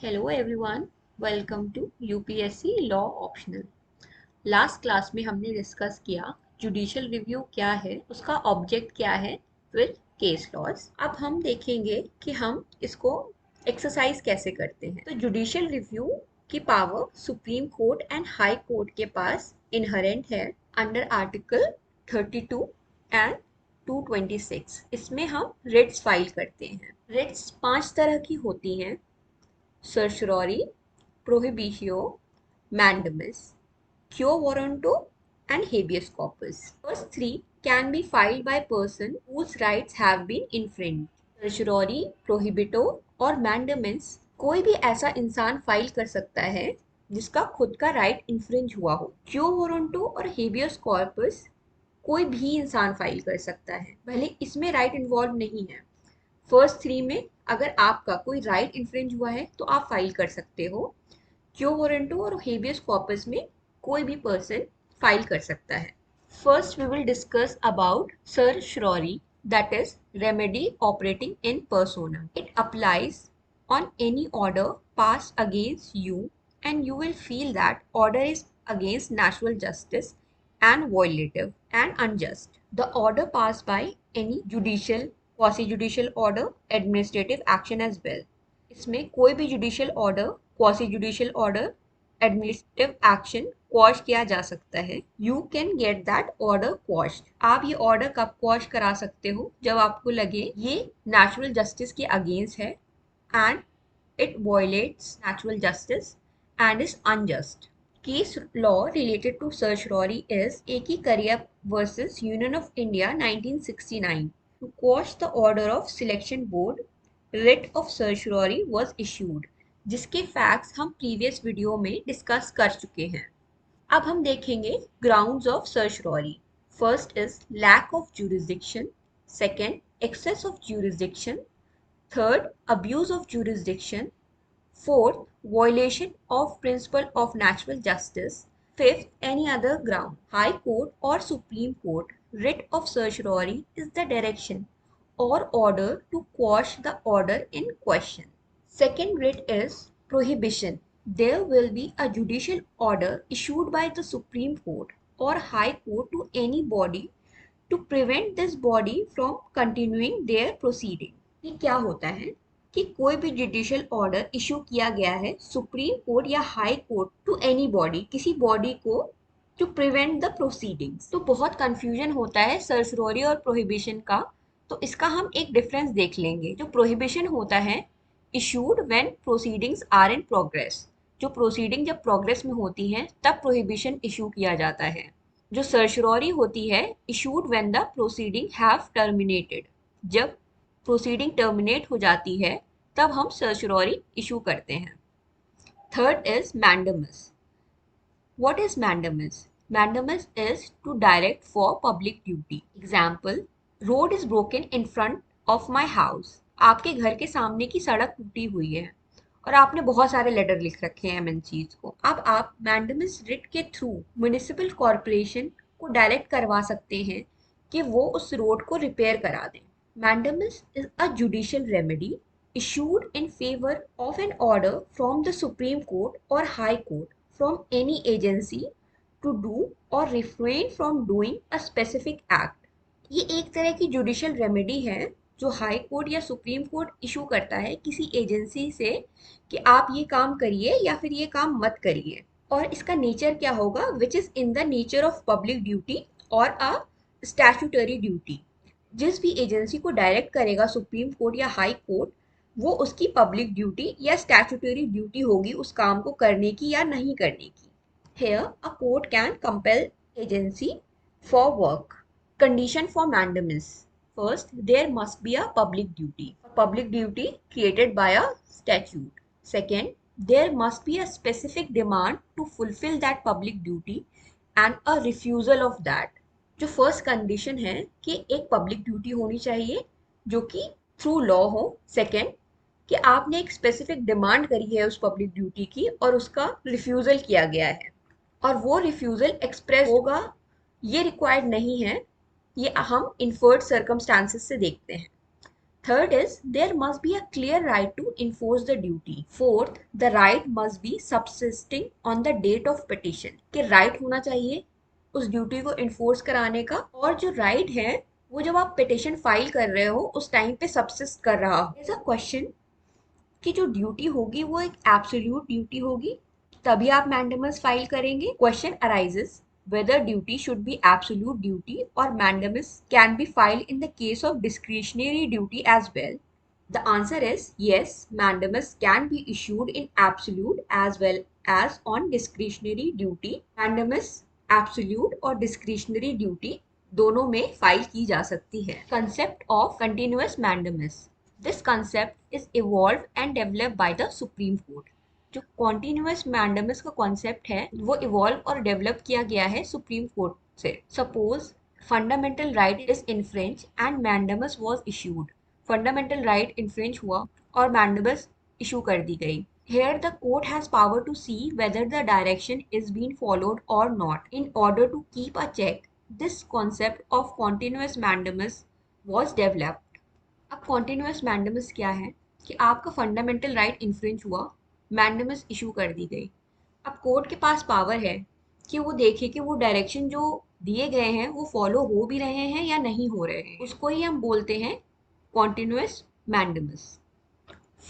Hello everyone, welcome to UPSC law optional. Last class में हमने discuss किया judicial review क्या है, उसका ऑब्जेक्ट क्या है विद केस लॉज। अब हम देखेंगे कि हम इसको एक्सरसाइज कैसे करते हैं। तो जुडिशियल रिव्यू की power supreme court and high court के पास इनहेरेंट है अंडर आर्टिकल 32 एंड 226। इसमें हम रिट्स फाइल करते हैं। रिट्स 5 तरह की होती हैं: certiorari, prohibitio, mandamus, quo warranto, and habeas corpus. First three can be filed by person whose rights have been infringed. Certiorari, prohibito और mandamus कोई भी ऐसा इंसान फाइल कर सकता है जिसका खुद का राइट इन्फ्रिंज हुआ हो। क्यो वारंटो और हेबियस कॉर्पस कोई भी इंसान फाइल कर सकता है, भले इसमें राइट इन्वॉल्व नहीं है। फर्स्ट थ्री में अगर आपका कोई राइट इन्फ्रिंज हुआ है तो आप फाइल कर सकते हो। क्यो वारंटो और हेबियस कॉर्पस में कोई भी पर्सन फाइल कर सकता है। First we will discuss about certiorari, that is remedy operating in persona. It applies on any order passed against you and you will feel that order is against natural justice and violative and unjust. The order passed by any judicial, quasi judicial order, administrative action as well. इसमें कोई भी judicial order, quasi judicial order, administrative action quash किया जा सकता है। You can get that order quashed. आप ये order कब क्वॉश करा सकते हो? जब आपको लगे ये नेचुरल जस्टिस के अगेंस्ट है and it violates natural justice and is unjust. Case law related to certiorari is A.K. Karyap versus Union of India 1969. To quash the order of selection board, writ of certiorari was issued, जिसके facts हम previous video में discuss कर चुके हैं। अब हम देखेंगे grounds of certiorari. First is lack of jurisdiction, second excess of jurisdiction, third abuse of jurisdiction, fourth violation of principle of natural justice, fifth any other ground. High Court or Supreme Court writ of certiorari is the direction or order to quash the order in question. Second writ is prohibition. There will be a judicial order issued by the Supreme Court or High Court to any body to prevent this body from continuing their proceeding. ये क्या होता है कि कोई भी judicial order issue किया गया है सुप्रीम कोर्ट या high court to any body, किसी बॉडी को, टू प्रिवेंट द प्रोसीडिंग्स। तो बहुत कंफ्यूजन होता है certiorari और प्रोहिबिशन का, तो इसका हम एक डिफरेंस देख लेंगे। जो प्रोहिबिशन होता है issued when proceedings are in progress, जो प्रोसीडिंग जब प्रोग्रेस में होती हैं तब प्रोहिबिशन इशू किया जाता है। जो certiorari होती है issued when the proceeding have terminated, जब प्रोसीडिंग टर्मिनेट हो जाती है तब हम certiorari इशू करते हैं। Third is mandamus. What is mandamus? Mandamus is to direct for public duty. Example, road is broken in front of my house. आपके घर के सामने की सड़क टूटी हुई है और आपने बहुत सारे लेटर लिख रखे हैं एमएनसीज को। अब आप मैंडमस रिट के थ्रू म्युनिसिपल कॉरपोरेशन को डायरेक्ट करवा सकते हैं कि वो उस रोड को रिपेयर करा दें। Mandamus is a judicial remedy issued in favor of an order from the Supreme Court or High Court from any agency to do or refrain from doing a specific act. ये एक तरह की judicial remedy है जो high court या supreme court issue करता है किसी एजेंसी से कि आप ये काम करिए या फिर ये काम मत करिए। और इसका नेचर क्या होगा? Which is in the nature of public duty और अ स्टैट्यूटरी ड्यूटी। जिस भी एजेंसी को डायरेक्ट करेगा सुप्रीम कोर्ट या हाई कोर्ट, वो उसकी पब्लिक ड्यूटी या स्टैट्यूटरी ड्यूटी होगी उस काम को करने की या नहीं करने की। Here, a court can compel agency for work. Condition for mandamus. First, there must be a public duty. A public duty created by a statute. Second, there must be a specific demand to fulfill that public duty and a refusal of that. जो first condition है कि एक public duty होनी चाहिए जो कि through law हो। Second, कि आपने एक स्पेसिफिक डिमांड करी है उस पब्लिक ड्यूटी की और उसका रिफ्यूजल किया गया है और वो रिफ्यूजल एक्सप्रेस होगा, ये रिक्वायर्ड नहीं है, ये हम इन्फर्ड सर्कमस्टांसेस से देखते हैं। Third is there must be a clear right to enforce the duty. Fourth, the right must be subsisting on the date of petition. कि right होना चाहिए उस ड्यूटी को इन्फोर्स कराने का, और जो राइट है वो जब आप पिटिशन फाइल कर रहे हो उस टाइम पे सबसिस्ट कर रहा हो। इज अ क्वेश्चन कि जो ड्यूटी होगी वो एक एब्सोल्यूट ड्यूटी होगी, तभी आप मैंडेमस फाइल करेंगे। Question arises whether duty should be absolute duty or mandamus can be filed in the case of discretionary duty as well. The answer is yes, mandamus can be issued in absolute as well as on discretionary duty. Mandamus absolute और discretionary duty दोनों में file की जा सकती है। Concept of continuous mandamus. This concept is evolved and developed by the Supreme Court. जो continuous mandamus का concept है वो इवॉल्व और डेवलप किया गया है सुप्रीम कोर्ट से। Suppose fundamental right is infringed and mandamus was issued. Fundamental right infringed हुआ और मैंडेमस इशू कर दी गई। Here the court has power to see whether the direction is being followed or not. In order to keep a check, this concept of continuous mandamus was developed. अब continuous mandamus क्या है कि आपका fundamental right infringe हुआ, mandamus issue कर दी गई। अब court के पास पावर है कि वो देखे कि वो डायरेक्शन जो दिए गए हैं वो फॉलो हो भी रहे हैं या नहीं हो रहे हैं, उसको ही हम बोलते हैं continuous mandamus.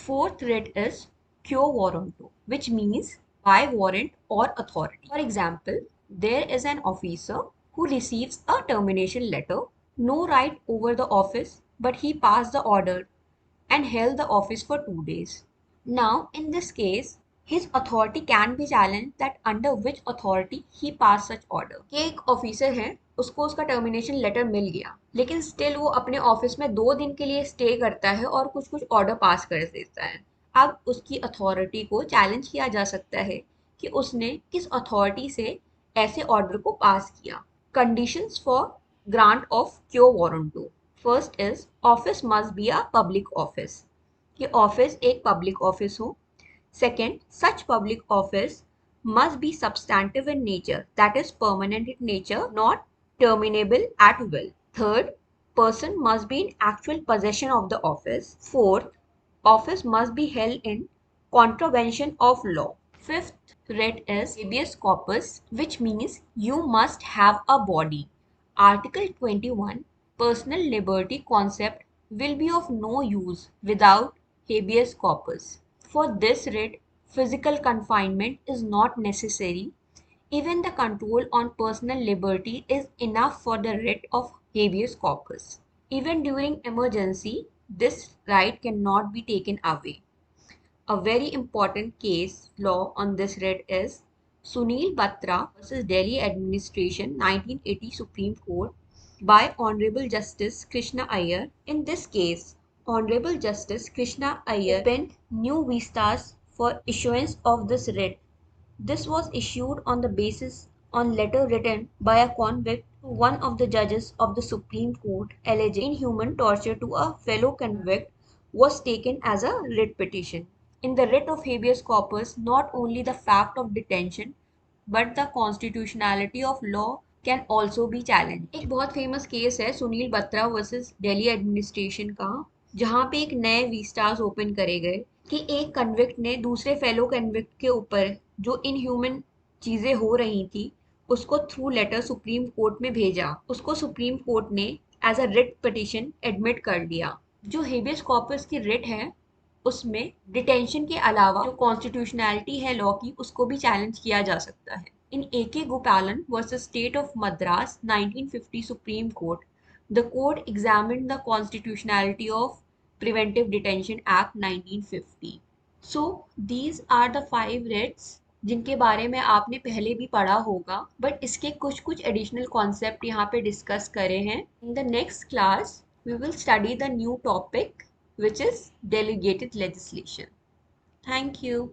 Fourth writ is quo warranto, which means by warrant or authority. For example, there is an officer who receives a termination letter, no right over the office, but he passed the order and held the office for 2 days. Now, in this case, his authority can be challenged that under which authority he passed such order. कि एक officer है, उसको उसका termination letter मिल गया, लेकिन still वो अपने office में 2 दिन के लिए स्टे करता है और कुछ कुछ ऑर्डर पास कर देता है। अब उसकी अथॉरिटी को चैलेंज किया जा सकता है कि उसने किस अथॉरिटी से ऐसे ऑर्डर को पास किया। कंडीशंस फॉर ग्रांट ऑफ क्यो warranto. First is office must be a public office, कि ऑफिस एक पब्लिक ऑफिस हो। Second, such public office must be substantive in nature, that is permanent in nature, not terminable at will. Third, person must be in actual possession of the office. Fourth, office must be held in contravention of law. Fifth writ is habeas corpus, which means you must have a body. Article 21 personal liberty concept will be of no use without habeas corpus. For this writ, physical confinement is not necessary. Even the control on personal liberty is enough for the writ of habeas corpus. Even during emergency, this right cannot be taken away. A very important case law on this writ is Sunil Batra versus Delhi Administration 1980 Supreme Court by Honorable Justice Krishna Iyer. In this case, Honorable Justice Krishna Iyer opened new vistas for issuance of this writ. This was issued on the basis on letter written by a convict to one of the judges of the Supreme Court alleging inhuman torture to a fellow convict was taken as a writ petition. In the writ of habeas corpus, not only the fact of detention but the constitutionality of law can also be challenge. एक बहुत famous case है Sunil Batra versus Delhi administration का, जहाँ पे एक नए वीस्टार्स open करे गए कि एक कन्विक्ट ने दूसरे फेलो कन्विक्ट के ऊपर जो इनह्यूमन चीज़ें हो रही थी उसको थ्रू लेटर सुप्रीम कोर्ट में भेजा। उसको सुप्रीम कोर्ट ने as a writ petition admit कर लिया। जो हेबियस कॉर्पस की रिट है उसमें डिटेंशन के अलावा जो कॉन्स्टिट्यूशनैलिटी है लॉ की उसको भी चैलेंज किया जा सकता है। In A.K. Gopalan versus State of Madras 1950 Supreme Court, the court examined the constitutionality of Preventive Detention Act 1950. So these are the 5 writs जिनके बारे में आपने पहले भी पढ़ा होगा, बट इसके कुछ कुछ एडिशनल कॉन्सेप्ट यहाँ पे डिस्कस करे हैं। In the next class, we will study the new topic which is delegated legislation. Thank you.